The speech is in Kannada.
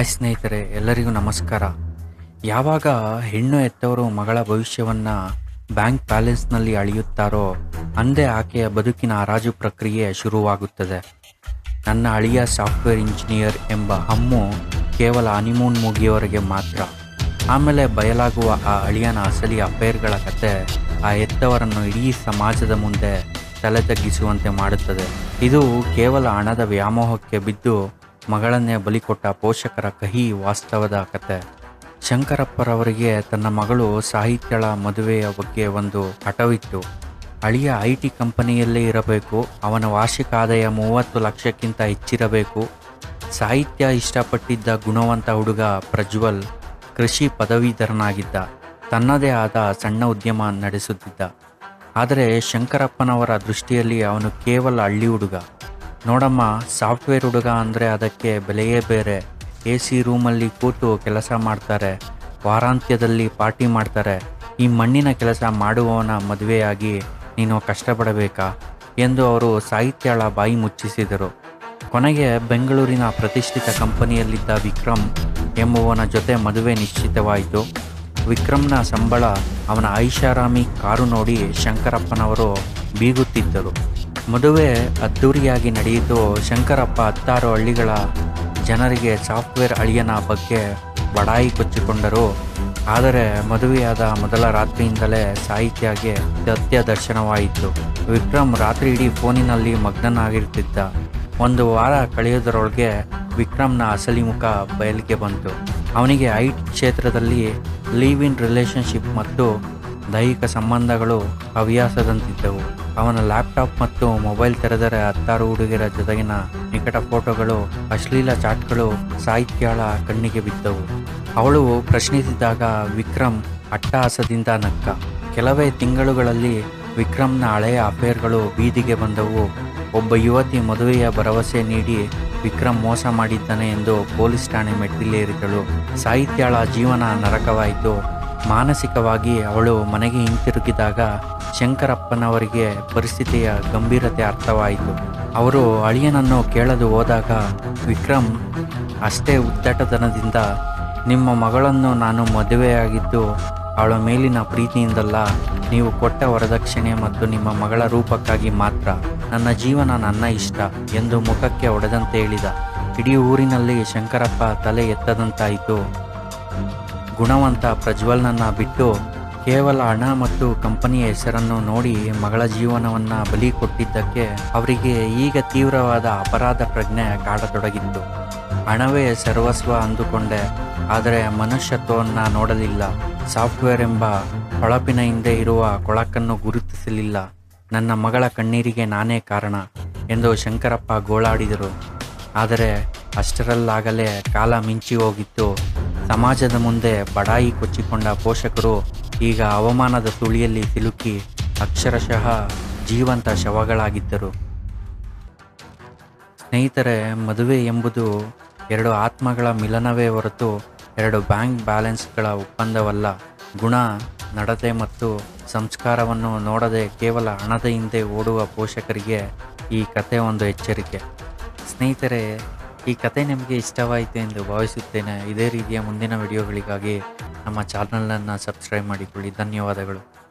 ಹಾಯ್ ಸ್ನೇಹಿತರೆ, ಎಲ್ಲರಿಗೂ ನಮಸ್ಕಾರ. ಯಾವಾಗ ಹೆಣ್ಣು ಹೆತ್ತವರು ಮಗಳ ಭವಿಷ್ಯವನ್ನು ಬ್ಯಾಂಕ್ ಬ್ಯಾಲೆನ್ಸ್ನಲ್ಲಿ ಅಳೆಯುತ್ತಾರೋ ಅಂದೇ ಆಕೆಯ ಬದುಕಿನ ಹರಾಜು ಪ್ರಕ್ರಿಯೆ ಶುರುವಾಗುತ್ತದೆ. ನನ್ನ ಅಳಿಯ ಸಾಫ್ಟ್ವೇರ್ ಇಂಜಿನಿಯರ್ ಎಂಬ ಹಮ್ಮು ಕೇವಲ ಹನಿಮೂನ್ ಮುಗಿಯವರೆಗೆ ಮಾತ್ರ. ಆಮೇಲೆ ಬಯಲಾಗುವ ಆ ಅಳಿಯನ ಅಸಲಿ ಅಫೇರ್ಗಳ ಕತೆ ಆ ಹೆತ್ತವರನ್ನು ಇಡೀ ಸಮಾಜದ ಮುಂದೆ ತಲೆ ತಗ್ಗಿಸುವಂತೆ ಮಾಡುತ್ತದೆ. ಇದು ಕೇವಲ ಹಣದ ವ್ಯಾಮೋಹಕ್ಕೆ ಬಿದ್ದು ಮಗಳನ್ನೇ ಬಲಿಕೊಟ್ಟ ಪೋಷಕರ ಕಹಿ ವಾಸ್ತವದ ಕತೆ. ಶಂಕರಪ್ಪರವರಿಗೆ ತನ್ನ ಮಗಳು ಸಾಹಿತ್ಯಳ ಮದುವೆಯ ಬಗ್ಗೆ ಒಂದು ಹಠವಿತ್ತು. ಅಳಿಯ IT ಕಂಪನಿಯಲ್ಲೇ ಇರಬೇಕು, ಅವನ ವಾರ್ಷಿಕ ಆದಾಯ 30 ಲಕ್ಷಕ್ಕಿಂತ ಹೆಚ್ಚಿರಬೇಕು. ಸಾಹಿತ್ಯ ಇಷ್ಟಪಟ್ಟಿದ್ದ ಗುಣವಂತ ಹುಡುಗ ಪ್ರಜ್ವಲ್ ಕೃಷಿ ಪದವೀಧರನಾಗಿದ್ದ, ತನ್ನದೇ ಆದ ಸಣ್ಣ ಉದ್ಯಮ ನಡೆಸುತ್ತಿದ್ದ. ಆದರೆ ಶಂಕರಪ್ಪನವರ ದೃಷ್ಟಿಯಲ್ಲಿ ಅವನು ಕೇವಲ ಹಳ್ಳಿ ಹುಡುಗ. ನೋಡಮ್ಮ, ಸಾಫ್ಟ್ವೇರ್ ಹುಡುಗ ಅಂದರೆ ಅದಕ್ಕೆ ಬೆಲೆಯೇ ಬೇರೆ. AC ರೂಮಲ್ಲಿ ಕೂತು ಕೆಲಸ ಮಾಡ್ತಾರೆ, ವಾರಾಂತ್ಯದಲ್ಲಿ ಪಾರ್ಟಿ ಮಾಡ್ತಾರೆ. ಈ ಮಣ್ಣಿನ ಕೆಲಸ ಮಾಡುವವನ ಮದುವೆಯಾಗಿ ನೀನು ಕಷ್ಟಪಡಬೇಕಾ ಎಂದು ಅವರು ಸಾಹಿತ್ಯಳ ಬಾಯಿ ಮುಚ್ಚಿಸಿದರು. ಕೊನೆಗೆ ಬೆಂಗಳೂರಿನ ಪ್ರತಿಷ್ಠಿತ ಕಂಪನಿಯಲ್ಲಿದ್ದ ವಿಕ್ರಮ್ ಎಂಬುವನ ಜೊತೆ ಮದುವೆ ನಿಶ್ಚಿತವಾಯಿತು. ವಿಕ್ರಮ್ನ ಸಂಬಳ, ಅವನ ಐಷಾರಾಮಿ ಕಾರು ನೋಡಿ ಶಂಕರಪ್ಪನವರು ಬೀಗುತ್ತಿದ್ದರು. ಮದುವೆ ಅದ್ಧೂರಿಯಾಗಿ ನಡೆಯಿತು. ಶಂಕರಪ್ಪ 16 ಹಳ್ಳಿಗಳ ಜನರಿಗೆ ಸಾಫ್ಟ್ವೇರ್ ಅಳಿಯನ ಬಗ್ಗೆ ಬಡಾಯಿ ಕೊಚ್ಚಿಕೊಂಡರು. ಆದರೆ ಮದುವೆಯಾದ ಮೊದಲ ರಾತ್ರಿಯಿಂದಲೇ ಸಾಹಿತ್ಯಗೆ ಸತ್ಯ ದರ್ಶನವಾಯಿತು. ವಿಕ್ರಮ್ ರಾತ್ರಿ ಇಡೀ ಫೋನಿನಲ್ಲಿ ಮಗ್ನನಾಗಿರ್ತಿದ್ದ. ಒಂದು ವಾರ ಕಳೆಯೋದರೊಳಗೆ ವಿಕ್ರಮ್ನ ಅಸಲಿ ಮುಖ ಬಯಲಿಗೆ ಬಂತು. ಅವನಿಗೆ IT ಕ್ಷೇತ್ರದಲ್ಲಿ ಲಿವ್ ಇನ್ ರಿಲೇಷನ್ಶಿಪ್ ಮತ್ತು ದೈಹಿಕ ಸಂಬಂಧಗಳು ಹವ್ಯಾಸದಂತಿದ್ದವು. ಅವನ ಲ್ಯಾಪ್ಟಾಪ್ ಮತ್ತು ಮೊಬೈಲ್ ತೆರೆದರೆ 16 ಹುಡುಗಿಯರ ಜೊತೆಗಿನ ನಿಕಟ ಫೋಟೋಗಳು, ಅಶ್ಲೀಲ ಚಾಟ್ಗಳು ಸಾಹಿತ್ಯಳ ಕಣ್ಣಿಗೆ ಬಿದ್ದವು. ಅವಳು ಪ್ರಶ್ನಿಸಿದಾಗ ವಿಕ್ರಮ್ ಅಟ್ಟಹಾಸದಿಂದ ನಕ್ಕ. ಕೆಲವೇ ತಿಂಗಳುಗಳಲ್ಲಿ ವಿಕ್ರಮ್ನ ಹಳೆಯ ಅಫೇರ್ಗಳು ಬೀದಿಗೆ ಬಂದವು. ಒಬ್ಬ ಯುವತಿ ಮದುವೆಯ ಭರವಸೆ ನೀಡಿ ವಿಕ್ರಮ್ ಮೋಸ ಮಾಡಿದ್ದಾನೆ ಎಂದು ಪೊಲೀಸ್ ಠಾಣೆ ಮೆಟ್ಟಿಲೇರಿದಳು. ಸಾಹಿತ್ಯಳ ಜೀವನ ನರಕವಾಯಿತು. ಮಾನಸಿಕವಾಗಿ ಅವಳು ಮನೆಗೆ ಹಿಂತಿರುಗಿದಾಗ ಶಂಕರಪ್ಪನವರಿಗೆ ಪರಿಸ್ಥಿತಿಯ ಗಂಭೀರತೆ ಅರ್ಥವಾಯಿತು. ಅವರು ಅಳಿಯನನ್ನು ಕೇಳಲು ಹೋದಾಗ ವಿಕ್ರಮ್ ಅಷ್ಟೇ ಉದ್ದಟತನದಿಂದ, ನಿಮ್ಮ ಮಗಳನ್ನು ನಾನು ಮದುವೆಯಾಗಿದ್ದು ಅವಳ ಮೇಲಿನ ಪ್ರೀತಿಯಿಂದಲ್ಲ, ನೀವು ಕೊಟ್ಟ ವರದಕ್ಷಿಣೆ ಮತ್ತು ನಿಮ್ಮ ಮಗಳ ರೂಪಕ್ಕಾಗಿ ಮಾತ್ರ. ನನ್ನ ಜೀವನ ನನ್ನ ಇಷ್ಟ ಎಂದು ಮುಖಕ್ಕೆ ಹೊಡೆದಂತೆ ಹೇಳಿದ. ಇಡೀ ಊರಿನಲ್ಲಿ ಶಂಕರಪ್ಪ ತಲೆ ಎತ್ತದಂತಾಯಿತು. ಗುಣವಂತ ಪ್ರಜ್ವಲ್ನನ್ನು ಬಿಟ್ಟು ಕೇವಲ ಹಣ ಮತ್ತು ಕಂಪನಿಯ ಹೆಸರನ್ನು ನೋಡಿ ಮಗಳ ಜೀವನವನ್ನು ಬಲಿ ಕೊಟ್ಟಿದ್ದಕ್ಕೆ ಅವರಿಗೆ ಈಗ ತೀವ್ರವಾದ ಅಪರಾಧ ಪ್ರಜ್ಞೆ ಕಾಡತೊಡಗಿತ್ತು. ಹಣವೇ ಸರ್ವಸ್ವ ಅಂದುಕೊಂಡೆ, ಆದರೆ ಮನುಷ್ಯತ್ವವನ್ನು ನೋಡಲಿಲ್ಲ. ಸಾಫ್ಟ್ವೇರ್ ಎಂಬ ಹೊಳಪಿನ ಹಿಂದೆ ಇರುವ ಕೊಳಕನ್ನು ಗುರುತಿಸಲಿಲ್ಲ. ನನ್ನ ಮಗಳ ಕಣ್ಣೀರಿಗೆ ನಾನೇ ಕಾರಣ ಎಂದು ಶಂಕರಪ್ಪ ಗೋಳಾಡಿದರು. ಆದರೆ ಅಷ್ಟರಲ್ಲಾಗಲೇ ಕಾಲ ಮಿಂಚಿ ಹೋಗಿತ್ತು. ಸಮಾಜದ ಮುಂದೆ ಬಡಾಯಿ ಕೊಚ್ಚಿಕೊಂಡ ಪೋಷಕರು ಈಗ ಅವಮಾನದ ಸುಳಿಯಲ್ಲಿ ಸಿಲುಕಿ ಅಕ್ಷರಶಃ ಜೀವಂತ ಶವಗಳಾಗಿದ್ದರು. ಸ್ನೇಹಿತರೆ, ಮದುವೆ ಎಂಬುದು 2 ಆತ್ಮಗಳ ಮಿಲನವೇ ಹೊರತು 2 ಬ್ಯಾಂಕ್ ಬ್ಯಾಲೆನ್ಸ್ಗಳ ಒಪ್ಪಂದವಲ್ಲ. ಗುಣ, ನಡತೆ ಮತ್ತು ಸಂಸ್ಕಾರವನ್ನು ನೋಡದೆ ಕೇವಲ ಹಣದ ಹಿಂದೆ ಓಡುವ ಪೋಷಕರಿಗೆ ಈ ಕತೆ ಒಂದು ಎಚ್ಚರಿಕೆ. ಸ್ನೇಹಿತರೆ, ಈ ಕತೆ ನಿಮಗೆ ಇಷ್ಟವಾಯಿತು ಎಂದು ಭಾವಿಸುತ್ತೇನೆ. ಇದೇ ರೀತಿಯ ಮುಂದಿನ ವಿಡಿಯೋಗಳಿಗಾಗಿ ನಮ್ಮ ಚಾನಲನ್ನು ಸಬ್ಸ್ಕ್ರೈಬ್ ಮಾಡಿಕೊಳ್ಳಿ. ಧನ್ಯವಾದಗಳು.